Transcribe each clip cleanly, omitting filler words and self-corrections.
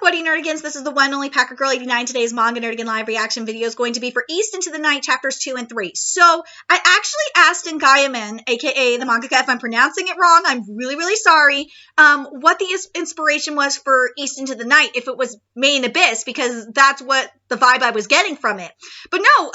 what do you nerdigans? This is the one only Packer Girl 89. Today's Manga Nerdigan live reaction video is going to be for East into the Night chapters 2 and 3. So I actually asked Ngaiaman, aka the mangaka, if I'm pronouncing it wrong, I'm really, really sorry, what the inspiration was for East into the Night, if it was Main Abyss, because that's what the vibe I was getting from it. But no,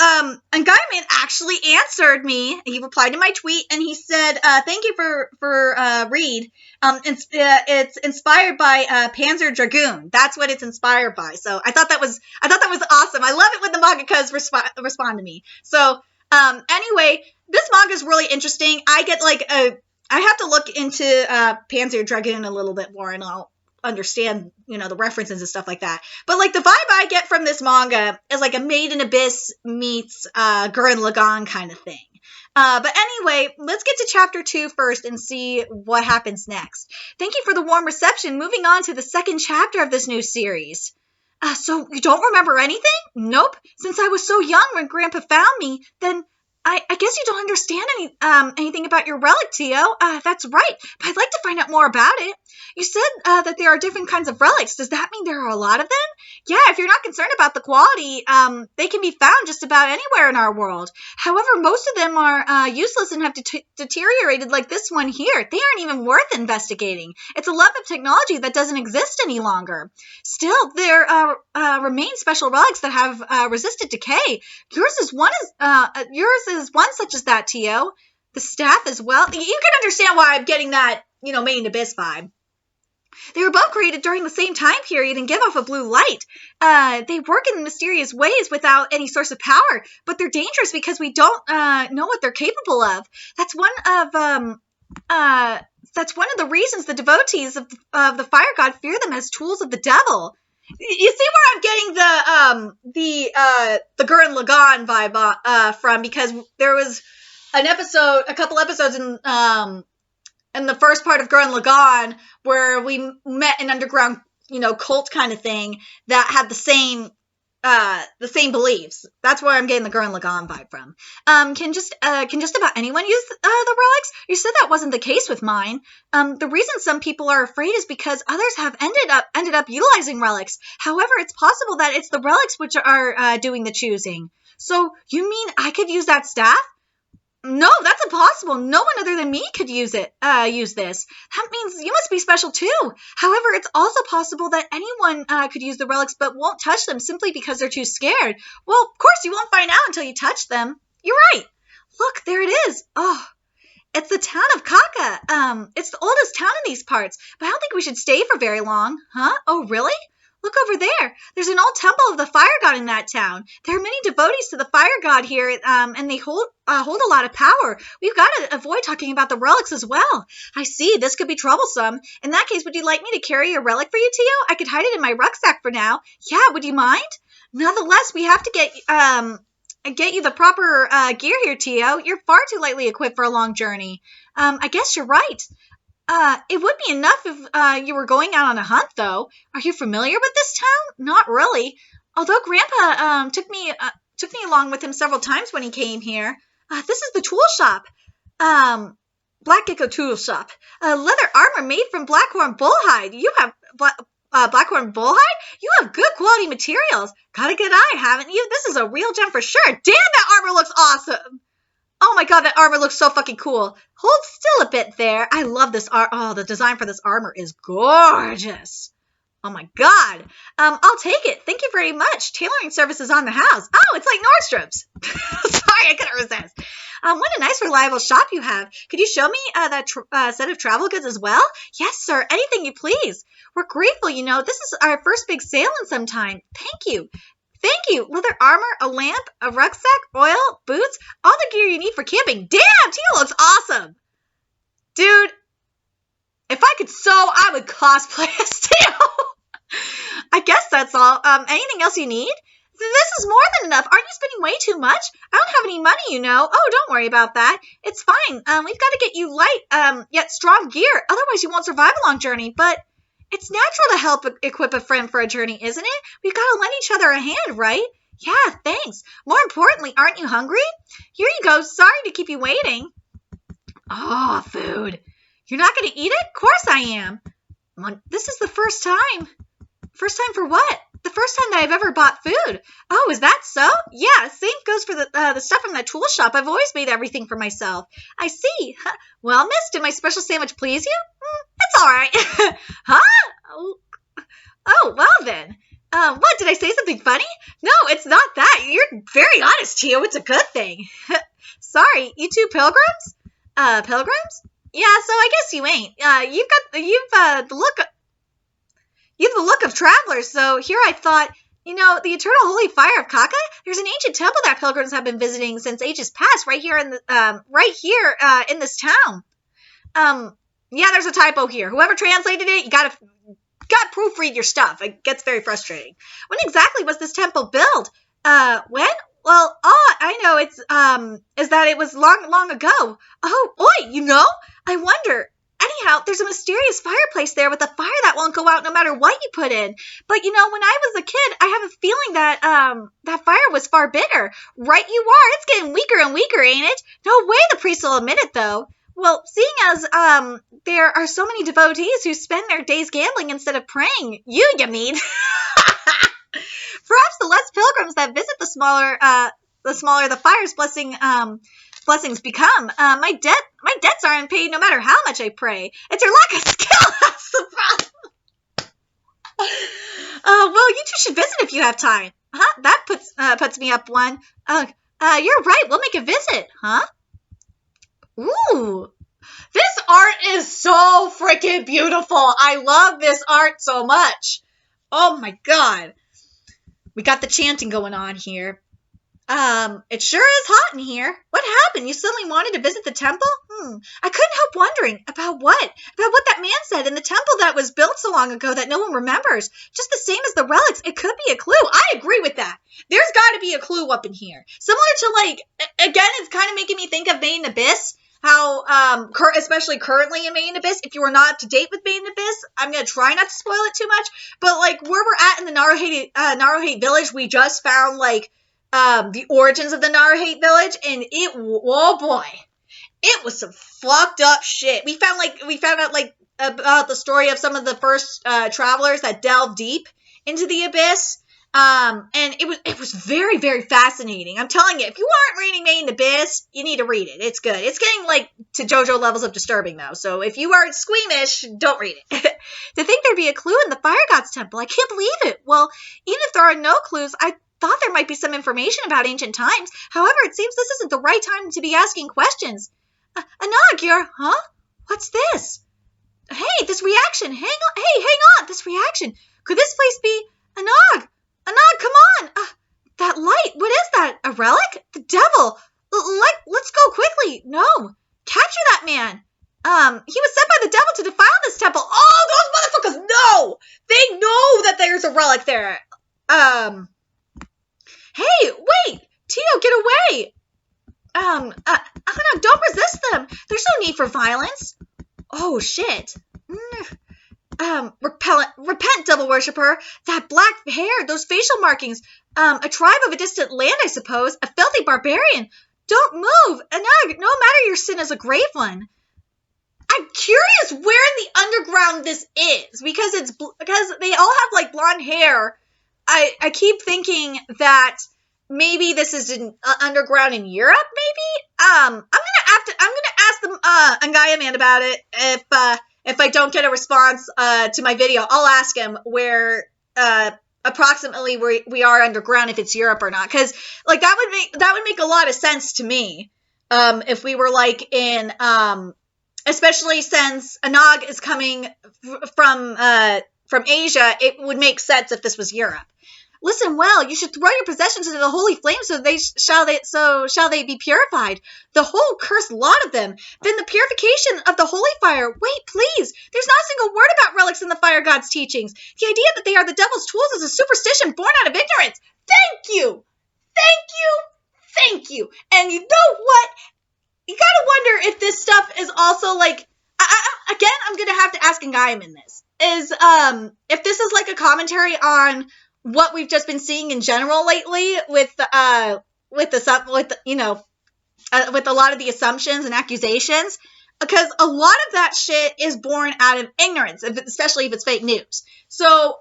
Ngaiaman actually answered me. He replied to my tweet and he said, thank you for read. It's inspired by Panzer Dragoon. That's what it's inspired by. So I thought that was awesome. I love it when the mangakas respond to me. So anyway, this manga is really interesting. I have to look into Panzer Dragoon a little bit more, and I'll understand, the references and stuff like that. But like the vibe I get from this manga is like a Made in Abyss meets Gurren Lagann kind of thing. But anyway, let's get to chapter 2 first and see what happens next. Thank you for the warm reception. Moving on to the second chapter of this new series. So you don't remember anything? Nope. Since I was so young when Grandpa found me, then I guess you don't understand anything about your relic, Tio. That's right, but I'd like to find out more about it. You said that there are different kinds of relics. Does that mean there are a lot of them? Yeah, if you're not concerned about the quality, they can be found just about anywhere in our world. However, most of them are useless and have deteriorated like this one here. They aren't even worth investigating. It's a love of technology that doesn't exist any longer. Still, there remain special relics that have resisted decay. Yours is one such as that, Tio. The staff as well. You can understand why I'm getting that, Made in Abyss vibe. They were both created during the same time period and give off a blue light. They work in mysterious ways without any source of power, but they're dangerous because we don't know what they're capable of. That's one of the reasons the devotees of the fire god fear them as tools of the devil. You see where I'm getting the Gurren Lagann vibe from, because there was a couple episodes in the first part of Gurren Lagann where we met an underground, cult kind of thing that had the same beliefs. That's where I'm getting the Gurren Lagann vibe from. Can just about anyone use the relics? You said that wasn't the case with mine. The reason some people are afraid is because others have ended up utilizing relics. However, it's possible that it's the relics which are doing the choosing. So you mean I could use that staff? No, that's impossible. No one other than me could use this. That means you must be special too. However, it's also possible that anyone could use the relics but won't touch them simply because they're too scared. Well, of course you won't find out until you touch them. You're right. Look, there it is. Oh, it's the town of Kaka. It's the oldest town in these parts, but I don't think we should stay for very long. Huh? Oh, really? Look over there. There's an old temple of the fire god in that town. There are many devotees to the fire god here, and they hold a lot of power. We've got to avoid talking about the relics as well. I see. This could be troublesome. In that case, would you like me to carry a relic for you, Tio? I could hide it in my rucksack for now. Yeah, would you mind? Nonetheless, we have to get you the proper gear here, Tio. You're far too lightly equipped for a long journey. I guess you're right. It would be enough if you were going out on a hunt, though. Are you familiar with this town? Not really. Although Grandpa took me along with him several times when he came here. This is the tool shop. Black Gecko Tool Shop. Leather armor made from blackhorn bullhide. You have blackhorn bullhide? You have good quality materials. Got a good eye, haven't you? This is a real gem for sure. Damn, that armor looks awesome. Oh my god, that armor looks so fucking cool. Hold still a bit there. I love this the design for this armor is gorgeous. Oh my god. I'll take it. Thank you very much. Tailoring service is on the house. Oh, it's like Nordstrom's. Sorry, I couldn't resist. What a nice, reliable shop you have. Could you show me that set of travel goods as well? Yes, sir. Anything you please. We're grateful, This is our first big sale in some time. Thank you. Thank you. Leather armor, a lamp, a rucksack, oil, boots, all the gear you need for camping. Damn, Tia looks awesome. Dude, if I could sew, I would cosplay as Tia. I guess that's all. Anything else you need? This is more than enough. Aren't you spending way too much? I don't have any money, Oh, don't worry about that. It's fine. We've got to get you light, yet strong gear. Otherwise, you won't survive a long journey. But it's natural to help equip a friend for a journey, isn't it? We've got to lend each other a hand, right? Yeah, thanks. More importantly, aren't you hungry? Here you go. Sorry to keep you waiting. Oh, food. You're not going to eat it? Of course I am. This is the first time. First time for what? The first time that I've ever bought food. Oh, is that so? Yeah, same goes for the stuff from that tool shop. I've always made everything for myself. I see. Huh. Well, miss, did my special sandwich please you? It's all right. Huh? Oh, well then. What, did I say something funny? No, it's not that. You're very honest, Tio. It's a good thing. Sorry, you two pilgrims? Pilgrims? Yeah, so I guess you ain't. You've the look of travelers, so here I thought, the eternal holy fire of Kaka, there's an ancient temple that pilgrims have been visiting since ages past right here in this town. Yeah, there's a typo here. Whoever translated it, you gotta proofread your stuff. It gets very frustrating. When exactly was this temple built? When? Well, all I know is that it was long, long ago. Oh, oi, I wonder. Anyhow, there's a mysterious fireplace there with a fire that won't go out no matter what you put in. But, when I was a kid, I have a feeling that that fire was far bigger. Right you are. It's getting weaker and weaker, ain't it? No way the priest will admit it, though. Well, seeing as there are so many devotees who spend their days gambling instead of praying, you mean? Perhaps the less pilgrims that visit the smaller the fire's blessings become. My debts aren't paid no matter how much I pray. It's your lack of skill that's the problem. Well, you two should visit if you have time. Huh? That puts me up one. You're right. We'll make a visit. Huh? Ooh. This art is so freaking beautiful. I love this art so much. Oh my god. We got the chanting going on here. It sure is hot in here. What happened? You suddenly wanted to visit the temple? I couldn't help wondering. About what? About what that man said in the temple that was built so long ago that no one remembers. Just the same as the relics. It could be a clue. I agree with that. There's got to be a clue up in here. Similar to, again, it's kind of making me think of Made in Abyss. How, especially currently in Made in Abyss, if you are not up to date with Made in Abyss, I'm going to try not to spoil it too much. But, where we're at in the Naruhate village, we just found, the origins of the Naruhate village, and oh boy, it was some fucked up shit. We found out about the story of some of the first travelers that delved deep into the abyss. And it was very, very fascinating. I'm telling you, if you aren't reading Made in Abyss, you need to read it. It's good. It's getting to JoJo levels of disturbing though. So if you are squeamish, don't read it. To think there'd be a clue in the Fire God's temple, I can't believe it. Well, even if there are no clues, I thought there might be some information about ancient times. However, it seems this isn't the right time to be asking questions. Anog, huh? What's this? Hey, this reaction. Hang on. This reaction. Could this place be Anog? Anog, come on. That light. What is that? A relic? The devil. Let's go quickly. No. Capture that man. He was sent by the devil to defile this temple. Oh, those motherfuckers know. They know that there's a relic there. Hey, wait! Tio, get away! Don't resist them! There's no need for violence! Oh, shit. Repent, devil worshipper! That black hair, those facial markings, a tribe of a distant land, I suppose, a filthy barbarian! Don't move! Anog, no matter your sin is a grave one. I'm curious where in the underground this is, because they all have, blonde hair. I keep thinking that maybe this is underground in Europe, maybe? I'm gonna ask the Angaya man about it. If I don't get a response to my video, I'll ask him where approximately we are underground, if it's Europe or not. Because that would make a lot of sense to me. If we were in especially since Anog is coming from Asia, it would make sense if this was Europe. Listen well, you should throw your possessions into the holy flames so shall they be purified. The whole cursed lot of them. Then the purification of the holy fire. Wait, please. There's not a single word about relics in the fire god's teachings. The idea that they are the devil's tools is a superstition born out of ignorance. Thank you. And you know what? You gotta wonder if this stuff is also again, I'm gonna have to ask Ngayam in this. If this is a commentary on what we've just been seeing in general lately with a lot of the assumptions and accusations, because a lot of that shit is born out of ignorance, especially if it's fake news. So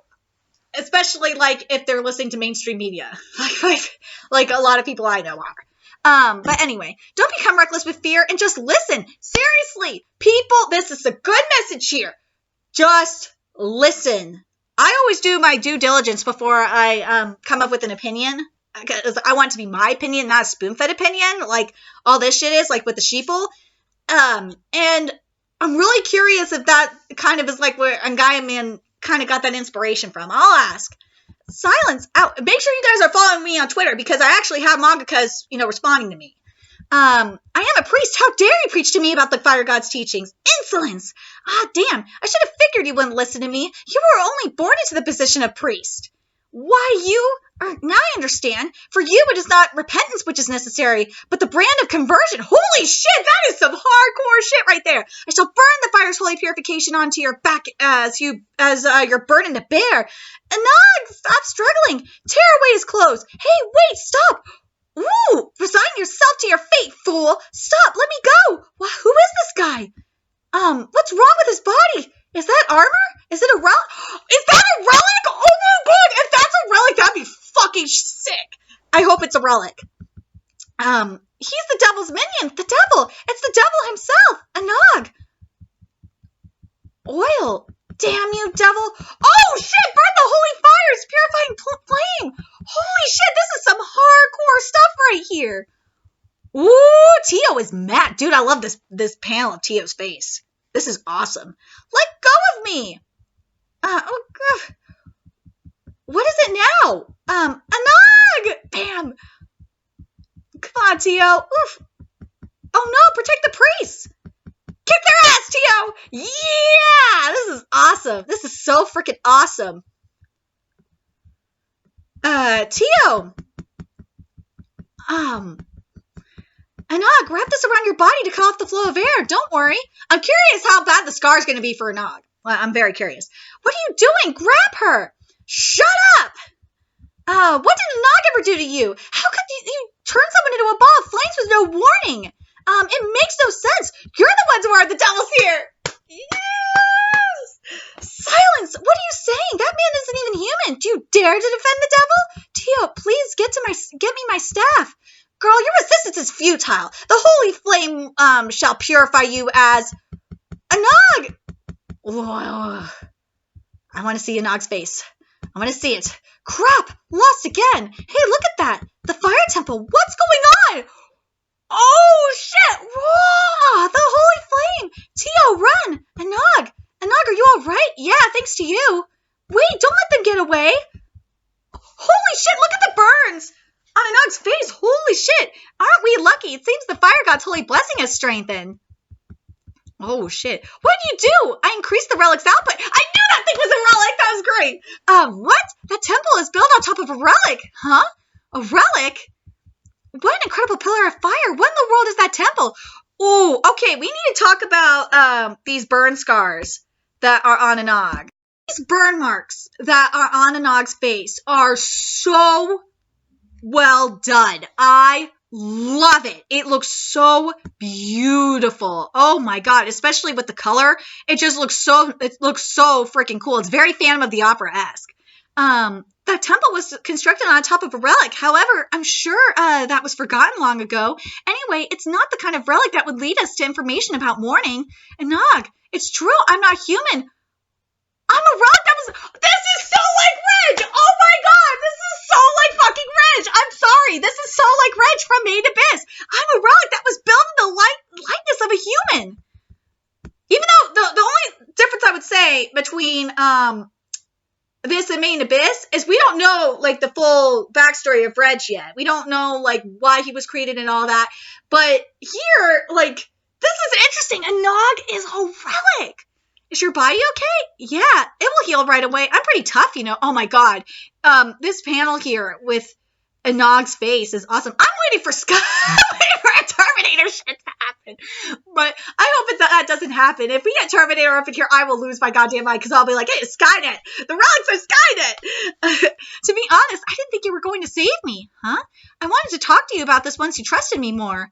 especially like if they're listening to mainstream media, like a lot of people I know are. But anyway, don't become reckless with fear and just listen. Seriously, people, this is a good message here. Just listen. I always do my due diligence before I come up with an opinion. Because I want it to be my opinion, not a spoon-fed opinion, like all this shit is, like with the sheeple. And I'm really curious if that kind of is like where Angaya Man kind of got that inspiration from. I'll ask. Silence out. Make sure you guys are following me on Twitter because I actually have mangakas, responding to me. I am a priest. How dare you preach to me about the fire god's teachings? Insolence. Ah, damn. I should have figured you wouldn't listen to me. You were only born into the position of priest. Why you? Now I understand. For you, it is not repentance which is necessary, but the brand of conversion. Holy shit, that is some hardcore shit right there. I shall burn the fire's holy purification onto your back as your burden to bear. Anog, stop struggling. Tear away his clothes. Hey, wait, stop. Ooh, resign yourself to your fate, fool. Stop, let me go. Who is this guy? What's wrong with his body? Is that armor? Is it a relic? Is that a relic? Oh my god, if that's a relic, that'd be fucking sick. I hope it's a relic. He's the devil's minion. The devil. It's the devil himself. Anog. Oil. Damn you, devil. Oh shit, burn the holy fires, purifying flame. Holy shit, this is some hardcore stuff right here. Ooh, Tio is mad. Dude, I love this panel of Tio's face. This is awesome. Let go of me. Oh, God. What is it now? Anog! Bam. Come on, Tio. Oof. Oh, no, protect the priests. Kick their ass, Tio. Yeah, this is awesome. This is so freaking awesome. Tio. Anog, wrap this around your body to cut off the flow of air. Don't worry. I'm curious how bad the scar is going to be for Anog. Well, I'm very curious. What are you doing? Grab her. Shut up. What did Anog ever do to you? How could you turn someone into a ball of flames with no warning? It makes no sense. You're the ones who are the devils here. Yes. Silence. What are you saying? That man isn't even human. Do you dare to defend the devil? Tio, please get me my staff. Girl, your resistance is futile. The holy flame shall purify you as Anog. I want to see Anog's face. I want to see it. Crap, lost again. Hey, look at that. The fire temple. What's going on? Oh, shit. Whoa, the holy flame. Tio, run. Anog, are you all right? Yeah, thanks to you. Wait, don't let them get away. Holy shit, look at the burns on Anog's face. Holy shit. Aren't we lucky? It seems the fire god's holy blessing has strengthened. Oh, shit. What did you do? I increased the relic's output. I knew that thing was a relic. That was great. What? That temple is built on top of a relic. Huh? A relic? What an incredible pillar of fire. What in the world is that temple? Oh, okay. We need to talk about these burn scars that are on Anog. These burn marks that are on Anog's face are so well done. I love it. It looks so beautiful. Oh my god, especially with the color. It looks so freaking cool. It's very Phantom of the Opera-esque. That temple was constructed on top of a relic. However, I'm sure that was forgotten long ago. Anyway, it's not the kind of relic that would lead us to information about mourning. And Nog, it's true, I'm not human. I'm a relic that was... This is so like Reg! Oh my god, this is so like fucking Reg! I'm sorry, this is so like Reg from Maid Abyss. I'm a relic that was built in the likeness of a human. Even though the only difference I would say between this and Maid Abyss is we don't know like the full backstory of Reg yet. We don't know like why he was created and all that. But here, like, this is interesting. A Nog is a relic. Is your body okay? Yeah, it will heal right away. I'm pretty tough, you know. Oh my god. This panel here with Anog's face is awesome. I'm waiting for I'm waiting for a Terminator shit to happen. But I hope that doesn't happen. If we get Terminator up in here, I will lose my goddamn mind because I'll be like, hey, it's Skynet. The relics are Skynet. To be honest, I didn't think you were going to save me, huh? I wanted to talk to you about this once you trusted me more.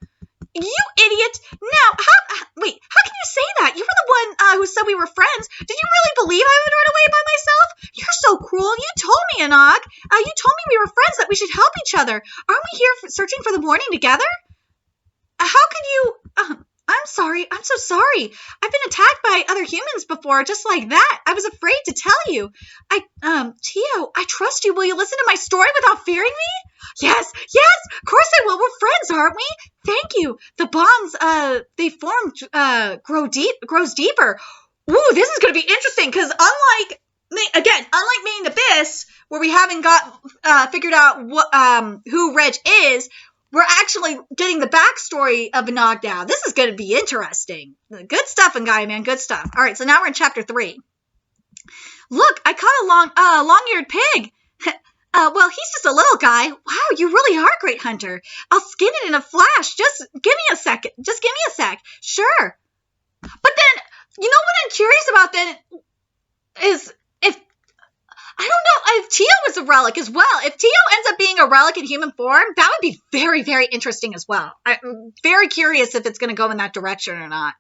You idiot! Now, how can you say that? You were the one who said we were friends. Did you really believe I would run away by myself? You're so cruel. You told me, Anog. You told me we were friends, that we should help each other. Aren't we here searching for the morning together? How could you... I'm sorry. I'm so sorry. I've been attacked by other humans before, just like that. I was afraid to tell you. Tio, I trust you. Will you listen to my story without fearing me? Yes, of course I will. We're friends, aren't we? Thank you. The bonds, they formed, grows deeper. Ooh, this is going to be interesting, because unlike Main Abyss, where we haven't figured out what, who Reg is, we're actually getting the backstory of Anog now. This is going to be interesting. Good stuff, Gaia Man. Good stuff. All right, so now we're in chapter 3. Look, I caught a long-eared pig. Well, he's just a little guy. Wow, you really are a great hunter. I'll skin it in a flash. Just give me a second. Just give me a sec. Sure. But then, you know what I'm curious about then is I don't know if Tio is a relic as well. If Tio ends up being a relic in human form, that would be very, very interesting as well. I'm very curious if it's going to go in that direction or not.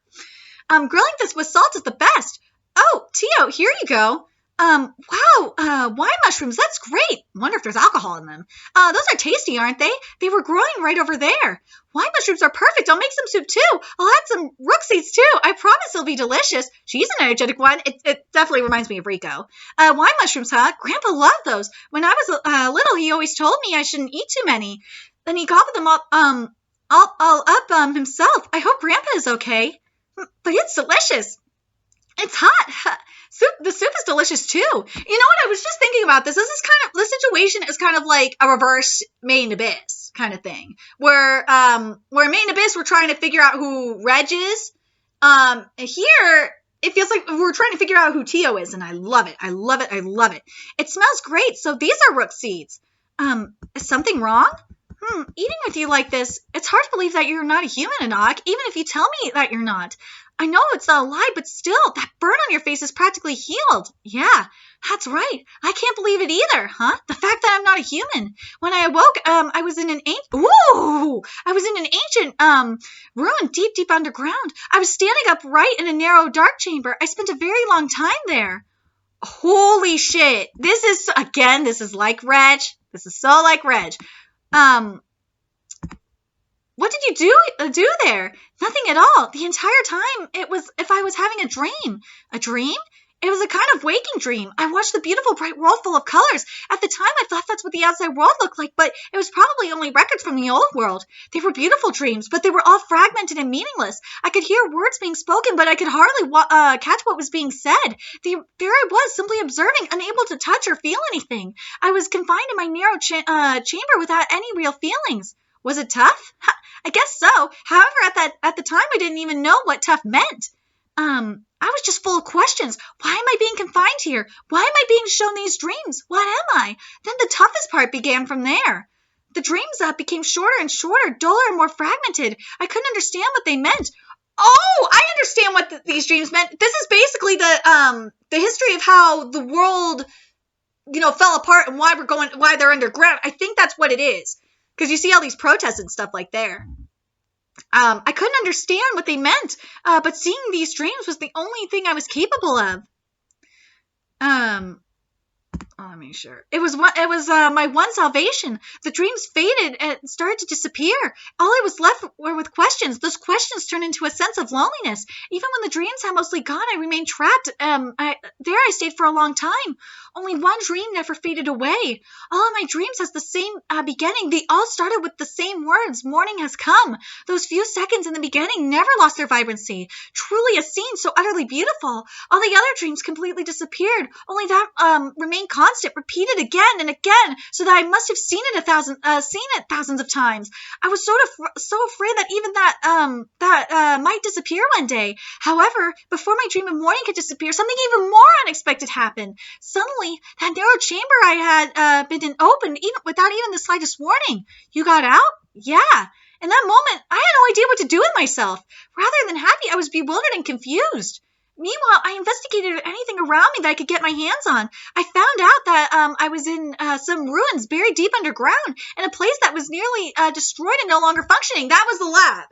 Grilling this with salt is the best. Oh, Tio, here you go. Wow, wine mushrooms, that's great. Wonder if there's alcohol in them. Those are tasty, aren't they? They were growing right over there. Wine mushrooms are perfect. I'll make some soup too. I'll add some rook seeds too. I promise it'll be delicious. She's an energetic one. It definitely reminds me of Rico. Wine mushrooms, huh? Grandpa loved those. When I was little, he always told me I shouldn't eat too many. Then he gobbled them up, all up himself. I hope Grandpa is okay. But it's delicious. It's hot. The soup is delicious too. You know what? I was just thinking about this. This situation is kind of like a reverse Main Abyss kind of thing, where Main Abyss we're trying to figure out who Reg is. Here it feels like we're trying to figure out who Tio is, and I love it. I love it. I love it. It smells great. So these are rook seeds. Is something wrong? Eating with you like this, it's hard to believe that you're not a human, Anog, even if you tell me that you're not. I know it's not a lie, but still, that burn on your face is practically healed. Yeah, that's right. I can't believe it either, huh? The fact that I'm not a human. When I awoke, I was in an ancient ruin deep, deep underground. I was standing upright in a narrow, dark chamber. I spent a very long time there. Holy shit. This is like Reg. This is so like Reg. What did you do there? Nothing at all. The entire time, it was if I was having a dream. A dream? It was a kind of waking dream. I watched the beautiful, bright world full of colors. At the time, I thought that's what the outside world looked like, but it was probably only records from the old world. They were beautiful dreams, but they were all fragmented and meaningless. I could hear words being spoken, but I could hardly catch what was being said. There I was, simply observing, unable to touch or feel anything. I was confined in my narrow chamber without any real feelings. Was it tough? I guess so. However, at the time, I didn't even know what tough meant. I was just full of questions. Why am I being confined here? Why am I being shown these dreams? What am I? Then the toughest part began from there. The dreams became shorter and shorter, duller and more fragmented. I couldn't understand what they meant. Oh, I understand what these dreams meant. This is basically the history of how the world, fell apart and why they're underground. I think that's what it is. Because you see all these protests and stuff like there. I couldn't understand what they meant, but seeing these dreams was the only thing I was capable of. Let me sure. It was my one salvation. The dreams faded and started to disappear. All I was left were with questions. Those questions turned into a sense of loneliness. Even when the dreams had mostly gone, I remained trapped. I stayed for a long time. Only one dream never faded away. All of my dreams has the same beginning. They all started with the same words. Morning has come. Those few seconds in the beginning never lost their vibrancy. Truly a scene so utterly beautiful. All the other dreams completely disappeared. Only that remained constant, repeated again and again, so that I must have seen it thousands of times. I was so afraid that even that might disappear one day. However, before my dream of morning could disappear, something even more unexpected happened. Suddenly, that narrow chamber I had been in opened without even the slightest warning. You got out? Yeah. In that moment, I had no idea what to do with myself. Rather than happy, I was bewildered and confused. Meanwhile, I investigated anything around me that I could get my hands on. I found out that I was in some ruins buried deep underground in a place that was nearly destroyed and no longer functioning. That was the lab.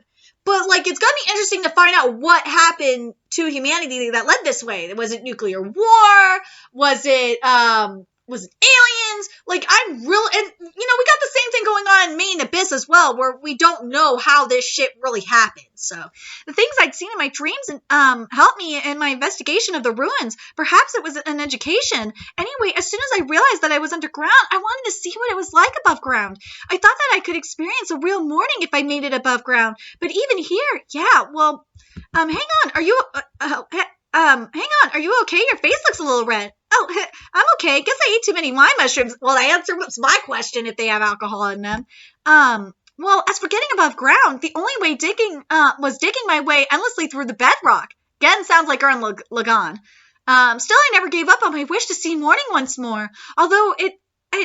But, like, it's gonna be interesting to find out what happened to humanity that led this way. Was it nuclear war? Was it aliens? Like, I'm real, and, we got the same thing going on in Main Abyss as well, where we don't know how this shit really happened. So, the things I'd seen in my dreams helped me in my investigation of the ruins. Perhaps it was an education. Anyway, as soon as I realized that I was underground, I wanted to see what it was like above ground. I thought that I could experience a real morning if I made it above ground. But even here, hang on, are you, hang on, are you okay? Your face looks a little red. Oh, I'm okay. Guess I ate too many wine mushrooms. Well, the answer was my question if they have alcohol in them. Well, as for getting above ground, the only way was digging my way endlessly through the bedrock. Again, sounds like Gurren Lagann. Still, I never gave up on my wish to see morning once more. Although it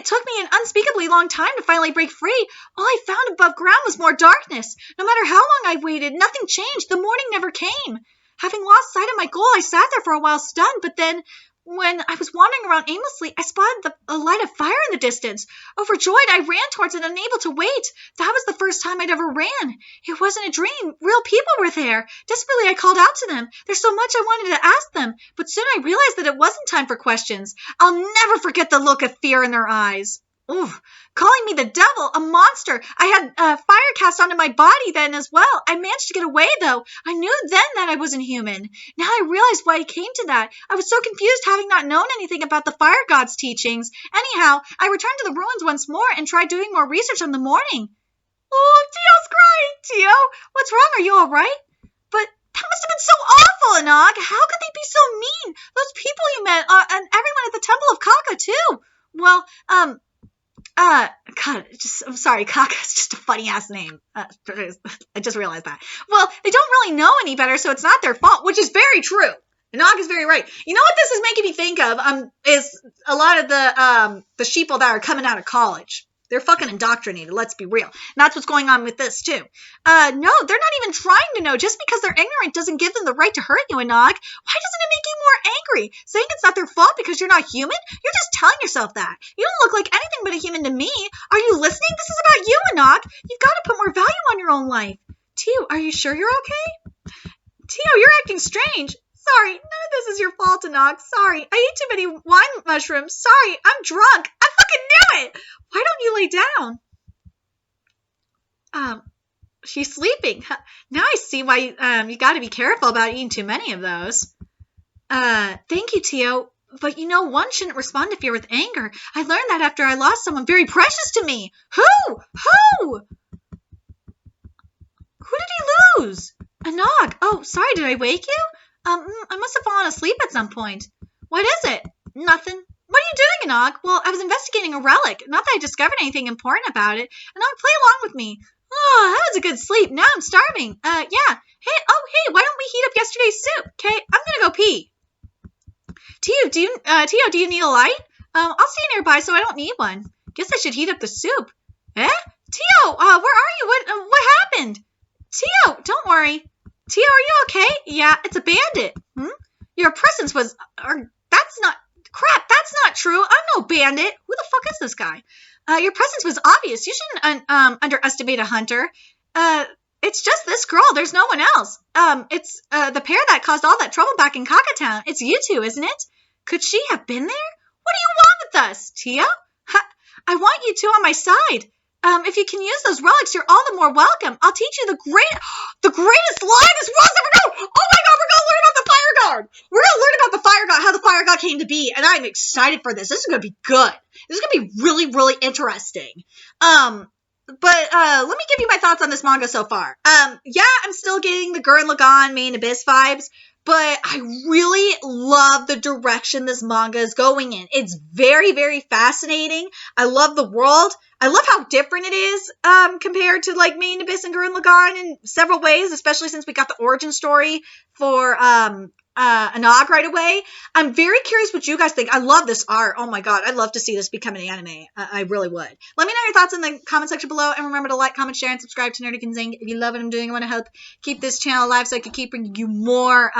took me an unspeakably long time to finally break free, all I found above ground was more darkness. No matter how long I waited, nothing changed. The morning never came. Having lost sight of my goal, I sat there for a while stunned, but then, when I was wandering around aimlessly, I spotted a light of fire in the distance. Overjoyed, I ran towards it, unable to wait. That was the first time I'd ever ran. It wasn't a dream. Real people were there. Desperately, I called out to them. There's so much I wanted to ask them, but soon I realized that it wasn't time for questions. I'll never forget the look of fear in their eyes. Oof. Calling me the devil, a monster. I had fire cast onto my body then as well. I managed to get away, though. I knew then that I wasn't human. Now I realized why I came to that. I was so confused, having not known anything about the fire god's teachings. Anyhow, I returned to the ruins once more and tried doing more research on the morning. Oh, Tio's crying. Tio, what's wrong? Are you all right? But that must have been so awful, Anog. How could they be so mean? Those people you met, and everyone at the Temple of Kaka, too. Well, God, I'm sorry, Kaka's just a funny-ass name. I just realized that. Well, they don't really know any better, so it's not their fault, which is very true. Nog is very right. You know what this is making me think of, is a lot of the sheeple that are coming out of college. They're fucking indoctrinated, let's be real. And that's what's going on with this, too. No, they're not even trying to know. Just because they're ignorant doesn't give them the right to hurt you, Anog. Why doesn't it make you more angry? Saying it's not their fault because you're not human? You're just telling yourself that. You don't look like anything but a human to me. Are you listening? This is about you, Anog. You've got to put more value on your own life. Tio, are you sure you're okay? Tio, you're acting strange. Sorry, none of this is your fault, Anog. Sorry, I ate too many wine mushrooms. Sorry, I'm drunk. I fucking knew it. Why don't you lay down? She's sleeping. Now I see why you got to be careful about eating too many of those. Thank you, Tio. But one shouldn't respond to fear with anger. I learned that after I lost someone very precious to me. Who? Who did he lose? Anog. Oh, sorry, did I wake you? I must have fallen asleep at some point. What is it? Nothing. What are you doing, Anog? Well, I was investigating a relic. Not that I discovered anything important about it. Anog, play along with me. Oh, that was a good sleep. Now I'm starving. Yeah. Hey, why don't we heat up yesterday's soup? Okay, I'm gonna go pee. Tio, do you need a light? I'll stay nearby so I don't need one. Guess I should heat up the soup. Eh? Tio, where are you? What happened? Tio, don't worry. Tio, are you okay? Yeah, it's a bandit. Your presence was... that's not true. I'm no bandit. Who the fuck is this guy? Your presence was obvious. You shouldn't underestimate a hunter. It's just this girl. There's no one else. It's the pair that caused all that trouble back in Kakatown. It's you two, isn't it? Could she have been there? What do you want with us, Tio? I want you two on my side. If you can use those relics, you're all the more welcome. I'll teach you the greatest lie this world's ever known. Oh my God, we're going to learn about the Fire God. We're going to learn about the Fire God, how the Fire God came to be, and I'm excited for this. This is going to be good. This is going to be really, really interesting. But let me give you my thoughts on this manga so far. Yeah, I'm still getting the Gurren Lagann Main Abyss vibes, but I really love the direction this manga is going in. It's very, very fascinating. I love the world. I love how different it is compared to like Main Abyss and Gurren Lagann in several ways, especially since we got the origin story for Anog right away. I'm very curious what you guys think. I love this art. Oh my God, I'd love to see this become an anime. I really would. Let me know your thoughts in the comment section below, and remember to like, comment, share, and subscribe to Nerdy Zing. If you love what I'm doing and want to help keep this channel alive so I can keep bringing you more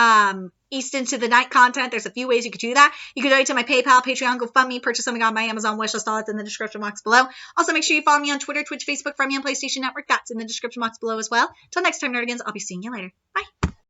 east into the night content. There's a few ways you could do that. You could donate to my PayPal, Patreon, GoFundMe, purchase something on my Amazon wishlist. All that's in the description box below. Also, make sure you follow me on Twitter, Twitch, Facebook, find me on PlayStation Network. That's in the description box below as well. Till next time, Nerdigans, I'll be seeing you later. Bye.